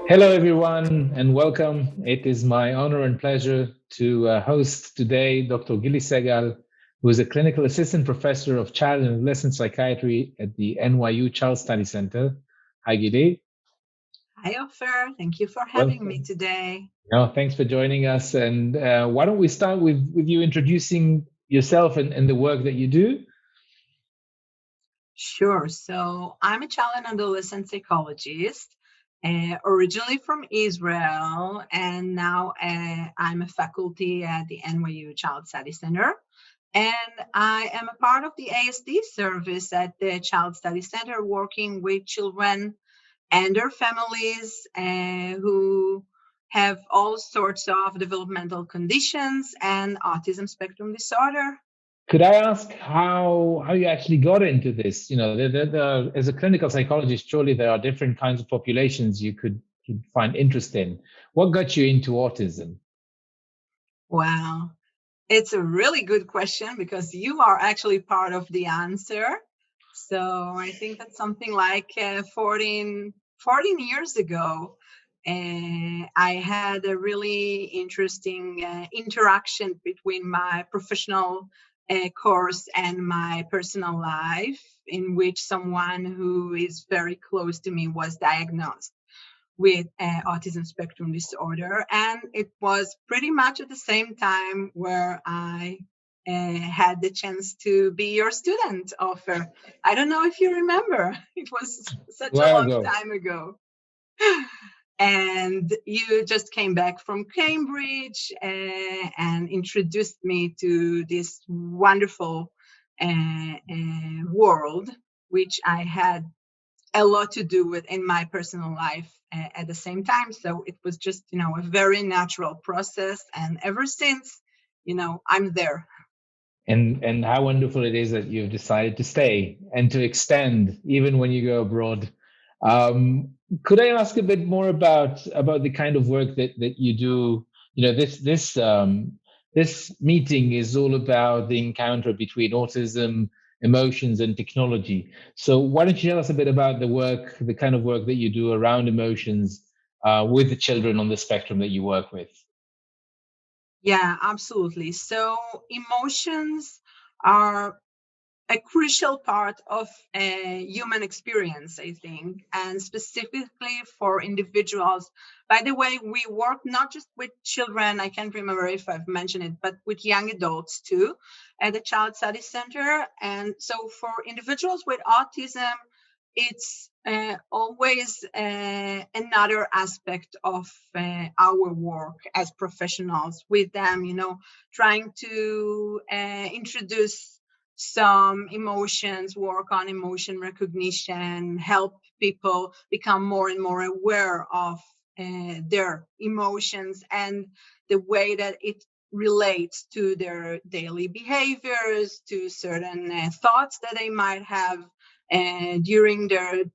Hello, everyone, and welcome. It is my honor and pleasure to host today Dr. Gili Segall, who is a clinical assistant professor of child and adolescent psychiatry at the NYU Child Study Center. Hi, Gili. Hi, Ofer. Thank you for having me Welcome. today. No, thanks for joining us. And why don't we start with you introducing yourself and the work that you do? Sure. So, I'm a child and adolescent psychologist, originally from Israel, and now I'm a faculty at the NYU Child Study Center. And I am a part of the ASD service at the Child Study Center, working with children and their families who have all sorts of developmental conditions and autism spectrum disorder. Could I ask how you actually got into this? As a clinical psychologist, surely there are different kinds of populations you could find interest in. What got you into autism? Wow. It's a really good question because you are actually part of the answer. So I think that's something like 14 years ago. I had a really interesting interaction between my professional course and my personal life, in which someone who is very close to me was diagnosed with autism spectrum disorder. And it was pretty much at the same time where I had the chance to be your student, Ofer. I don't know if you remember, it was A such a while long ago. time ago. And you just came back from Cambridge and introduced me to this wonderful world, which I had a lot to do with in my personal life at the same time. So it was just, a very natural process. And ever since, I'm there. And how wonderful it is that you've decided to stay and to extend even when you go abroad. Could I ask a bit more about the kind of work that you do? This meeting is all about the encounter between autism, emotions, and technology. So why don't you tell us a bit about the kind of work that you do around emotions with the children on the spectrum that you work with? Yeah, absolutely. So emotions are a crucial part of a human experience, I think, and specifically for individuals. By the way, we work not just with children, I can't remember if I've mentioned it, but with young adults too at the Child Study Center. And so for individuals with autism, it's always another aspect of our work as professionals with them, trying to introduce some emotions, work on emotion recognition, help people become more and more aware of their emotions and the way that it relates to their daily behaviors, to certain thoughts that they might have during their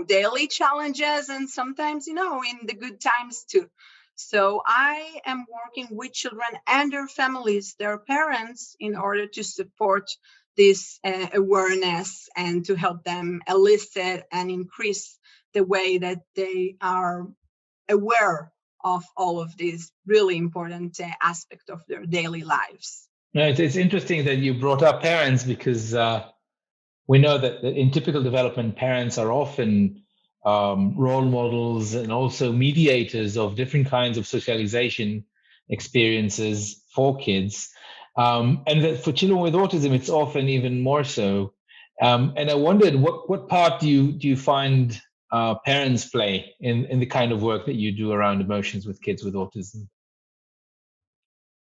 daily challenges, and sometimes in the good times too. So I am working with children and their families, their parents, in order to support this awareness and to help them elicit and increase the way that they are aware of all of these really important aspects of their daily lives. No, it's interesting that you brought up parents because we know that in typical development, parents are often role models and also mediators of different kinds of socialization experiences for kids. And that for children with autism, it's often even more so. And I wondered what part do you find parents play in the kind of work that you do around emotions with kids with autism?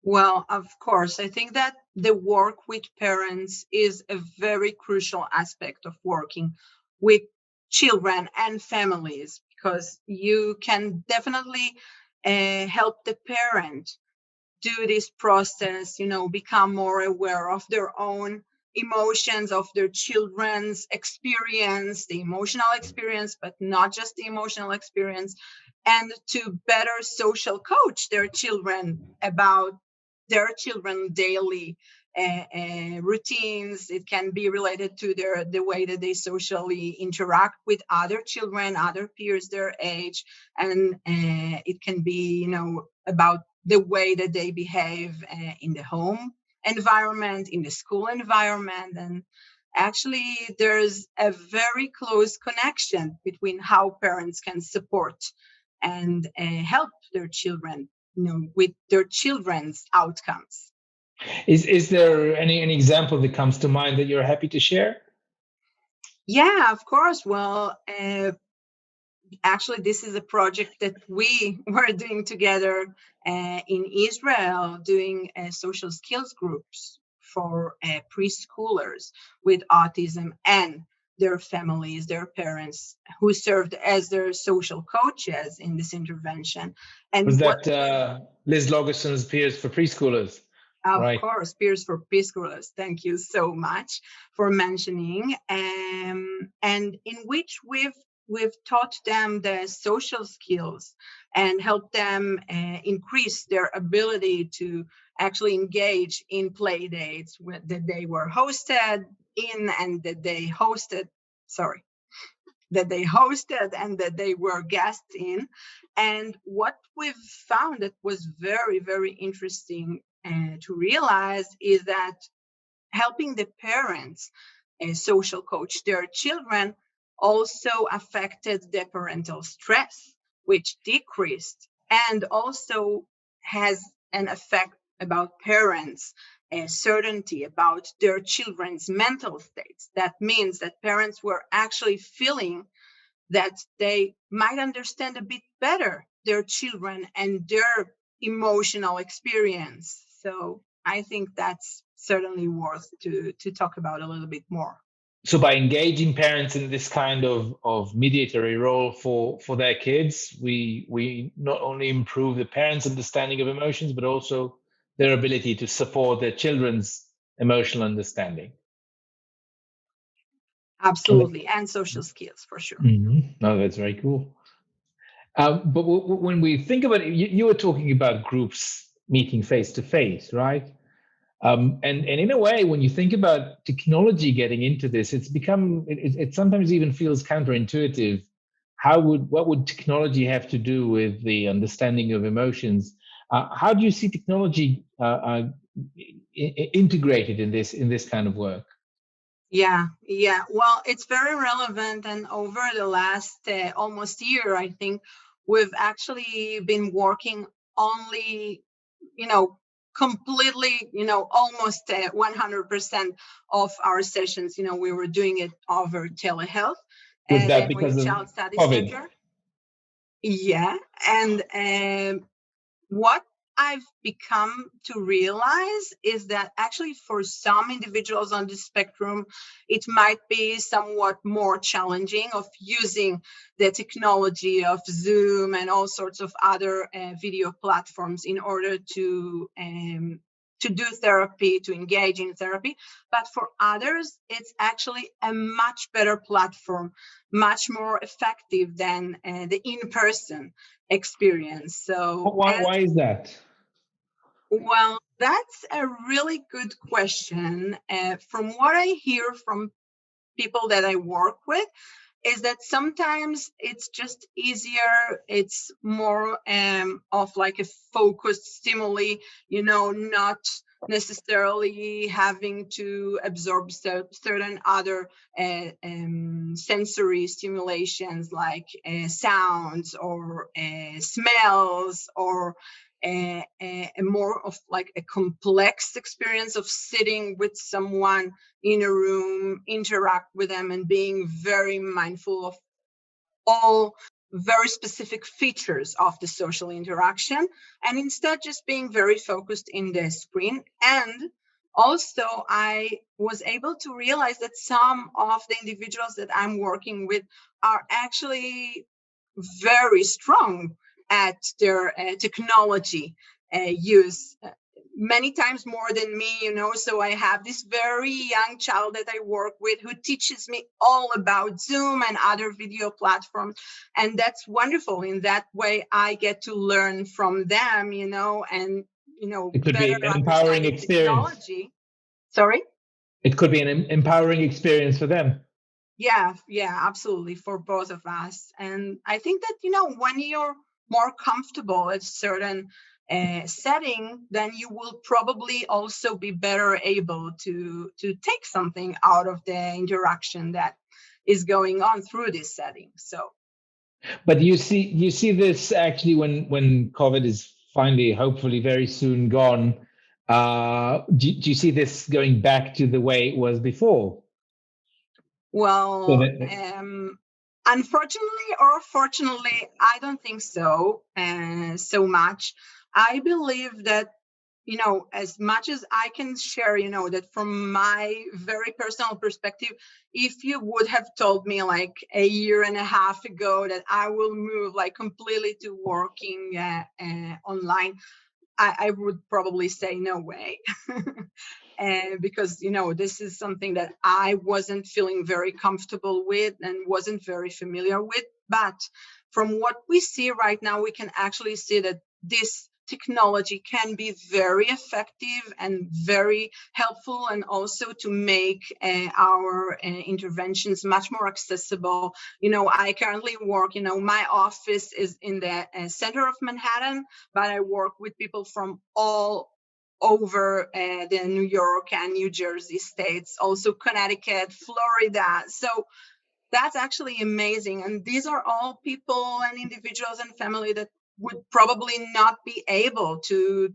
Well, of course, I think that the work with parents is a very crucial aspect of working with children and families, because you can definitely help the parent do this process, become more aware of their own emotions, of their children's experience, the emotional experience, but not just the emotional experience, and to better social coach their children about their children daily routines. It can be related to the way that they socially interact with other children, other peers their age, and it can be, about the way that they behave in the home environment, in the school environment. And actually, there's a very close connection between how parents can support and help their children, with their children's outcomes. Is there any example that comes to mind that you're happy to share? Yeah, of course. Well, actually, this is a project that we were doing together in Israel, doing social skills groups for preschoolers with autism and their families, their parents, who served as their social coaches in this intervention. Was And what that Liz Logerson's Peers for Preschoolers? Of Right. course, Peers for Preschoolers. Thank you so much for mentioning. And in which we've taught them the social skills and helped them increase their ability to actually engage in play dates that they were hosted in and that they hosted. Sorry, that they hosted and that they were guests in. And what we've found that was very, very interesting to realize is that helping the parents social coach their children also affected the parental stress, which decreased and also has an effect about parents' certainty about their children's mental states. That means that parents were actually feeling that they might understand a bit better their children and their emotional experience. So I think that's certainly worth to talk about a little bit more. So by engaging parents in this kind of mediatory role for their kids, we not only improve the parents' understanding of emotions, but also their ability to support their children's emotional understanding. Absolutely, and social skills for sure. Mm-hmm. No, that's very cool. But when we think about it, you were talking about groups meeting face to face, right? And in a way, when you think about technology getting into this, it sometimes even feels counterintuitive. What would technology have to do with the understanding of emotions? How do you see technology integrated in this kind of work? Yeah. Well, it's very relevant. And over the last almost year, I think we've actually been working only, completely, almost 100% of our sessions. We were doing it over telehealth Was that with because of Child Study COVID? Center. Yeah. And what I've become to realize is that actually for some individuals on the spectrum, it might be somewhat more challenging of using the technology of Zoom and all sorts of other video platforms in order to do therapy, to engage in therapy. But for others, it's actually a much better platform, much more effective than the in-person experience. So, Why is that? well, that's a really good question. From what I hear from people that I work with, is that sometimes it's just easier. It's more of like a focused stimuli, not necessarily having to absorb certain other sensory stimulations like sounds or smells or a more of like a complex experience of sitting with someone in a room, interact with them, and being very mindful of all very specific features of the social interaction, and instead just being very focused in the screen. And also, I was able to realize that some of the individuals that I'm working with are actually very strong at their technology use, many times more than me, So I have this very young child that I work with who teaches me all about Zoom and other video platforms. And that's wonderful. In that way, I get to learn from them, and, It could be better an empowering understand the experience. technology. Sorry? It could be an empowering experience for them. Yeah, absolutely, for both of us. And I think that, when you're more comfortable at certain setting, then you will probably also be better able to take something out of the interaction that is going on through this setting. So, But you see this actually when COVID is finally, hopefully, very soon gone. Do you see this going back to the way it was before? So well, that, unfortunately or fortunately, I don't think so, so much. I believe that, as much as I can share, that from my very personal perspective, if you would have told me like a year and a half ago that I will move like completely to working online, I would probably say no way. Because this is something that I wasn't feeling very comfortable with and wasn't very familiar with. But from what we see right now, we can actually see that this technology can be very effective and very helpful, and also to make our interventions much more accessible. I currently work, my office is in the center of Manhattan, but I work with people from all over the New York and New Jersey states, also Connecticut, Florida. So that's actually amazing. And these are all people and individuals and family that would probably not be able to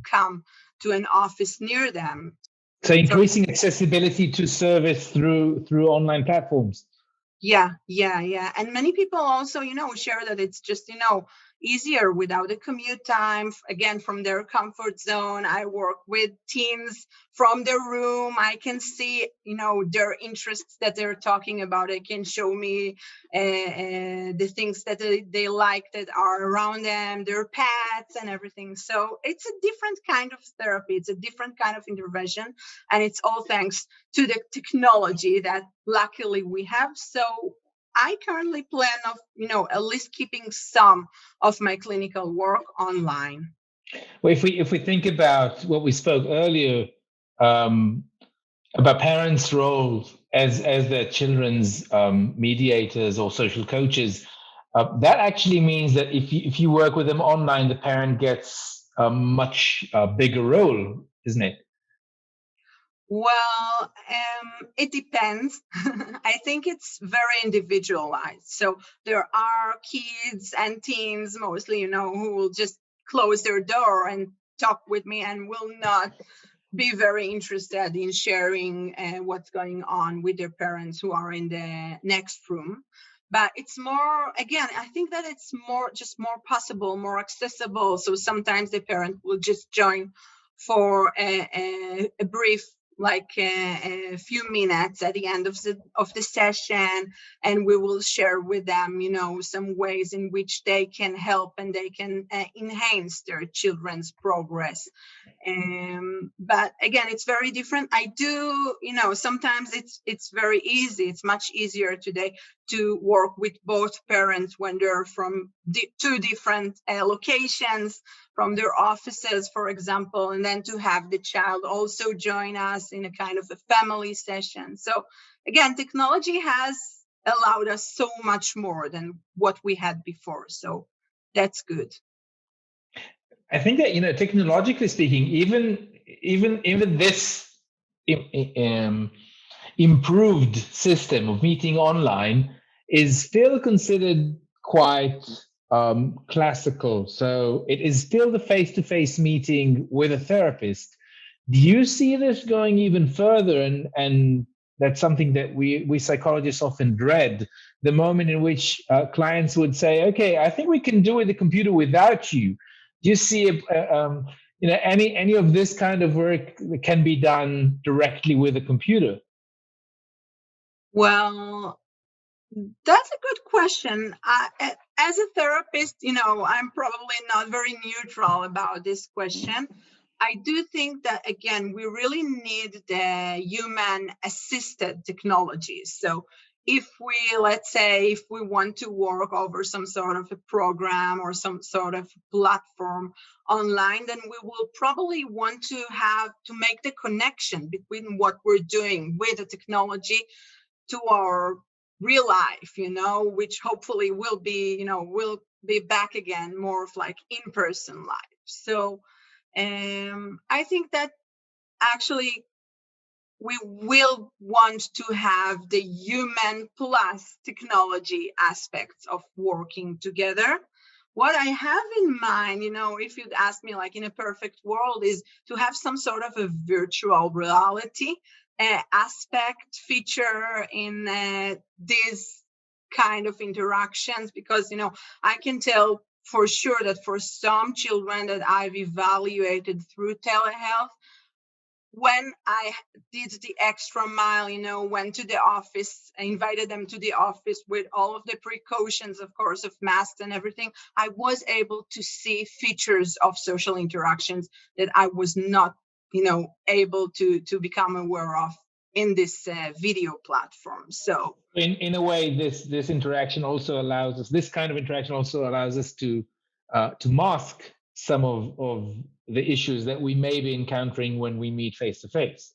come to an office near them. so So increasing accessibility to service through online platforms. yeah. And many people also, share that it's just, easier without a commute time. Again, from their comfort zone. I work with teens from their room. I can see, their interests that they're talking about. They can show me the things that they like that are around them, their pets and everything. So it's a different kind of therapy. It's a different kind of intervention. And it's all thanks to the technology that luckily we have. So I currently plan of, at least keeping some of my clinical work online. Well, if we think about what we spoke earlier, um, about parents' role as their children's mediators or social coaches, that actually means that if you work with them online, the parent gets a much bigger role, isn't it? Well, it depends. I think it's very individualized. So there are kids and teens mostly, who will just close their door and talk with me and will not be very interested in sharing what's going on with their parents who are in the next room. But it's more, again, I think that it's more possible, more accessible. So sometimes the parent will just join for a brief, like a few minutes at the end of the session, and we will share with them, some ways in which they can help and they can enhance their children's progress. But again, it's very different. I do, sometimes it's very easy. It's much easier today to work with both parents when they're from two different locations, from their offices, for example, and then to have the child also join us in a kind of a family session. So again, technology has allowed us so much more than what we had before. So that's good. I think that technologically speaking, even this um, improved system of meeting online is still considered quite classical. So it is still the face-to-face meeting with a therapist. Do you see this going even further? And that's something that we psychologists often dread, the moment in which clients would say, okay, I think we can do with the computer without you. Do you see any of this kind of work that can be done directly with a computer? Well, that's a good question. As a therapist, I'm probably not very neutral about this question. I do think that, again, we really need the human assisted technologies. So if we, let's say, if we want to work over some sort of a program or some sort of platform online, then we will probably want to have to make the connection between what we're doing with the technology to our real life, which hopefully will be, will be back again more of like in-person life. So I think that actually we will want to have the human plus technology aspects of working together. What I have in mind, if you'd ask me, like in a perfect world, is to have some sort of a virtual reality aspect feature in these kind of interactions, because, I can tell for sure that for some children that I've evaluated through telehealth, when I did the extra mile, went to the office, invited them to the office with all of the precautions, of course, of masks and everything, I was able to see features of social interactions that I was not, able to become aware of in this video platform. So in a way, this interaction also allows us. This kind of interaction also allows us to mask some of the issues that we may be encountering when we meet face to face.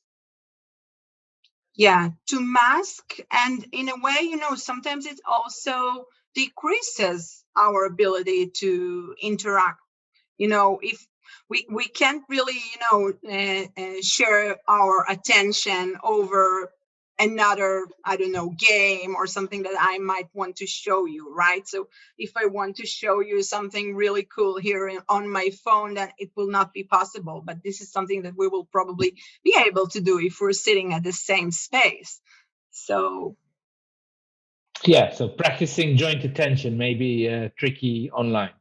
Yeah, to mask, and in a way, sometimes it also decreases our ability to interact. If we can't really, share our attention over another, I don't know, game or something that I might want to show you, right? So if I want to show you something really cool here on my phone, then it will not be possible. But this is something that we will probably be able to do if we're sitting at the same space. So yeah, so practicing joint attention may be tricky online,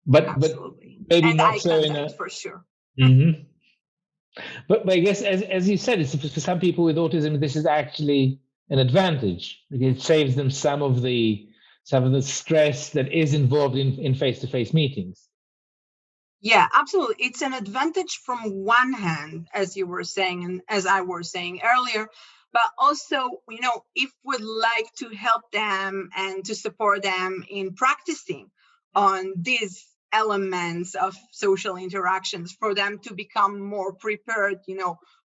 but absolutely, maybe and not eye so in contact a. for sure. Mm-hmm. But I guess, as you said, it's, for some people with autism, this is actually an advantage. It saves them some of the stress that is involved in face-to-face meetings. Yeah, absolutely. It's an advantage from one hand, as you were saying, and as I was saying earlier, but also, if we'd like to help them and to support them in practicing on these elements of social interactions for them to become more prepared,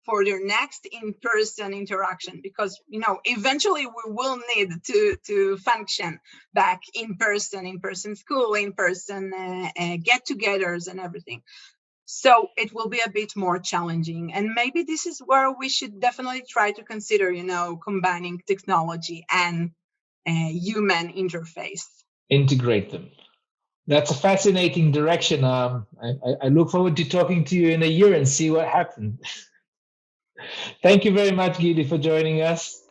for their next in-person interaction, because, eventually we will need to function back in person school, in person get-togethers and everything. So it will be a bit more challenging, and maybe this is where we should definitely try to consider, combining technology and human interface. Integrate them. That's a fascinating direction. I look forward to talking to you in a year and see what happens. Thank you very much, Gili, for joining us.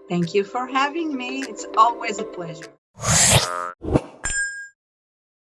Thank you for having me. It's always a pleasure.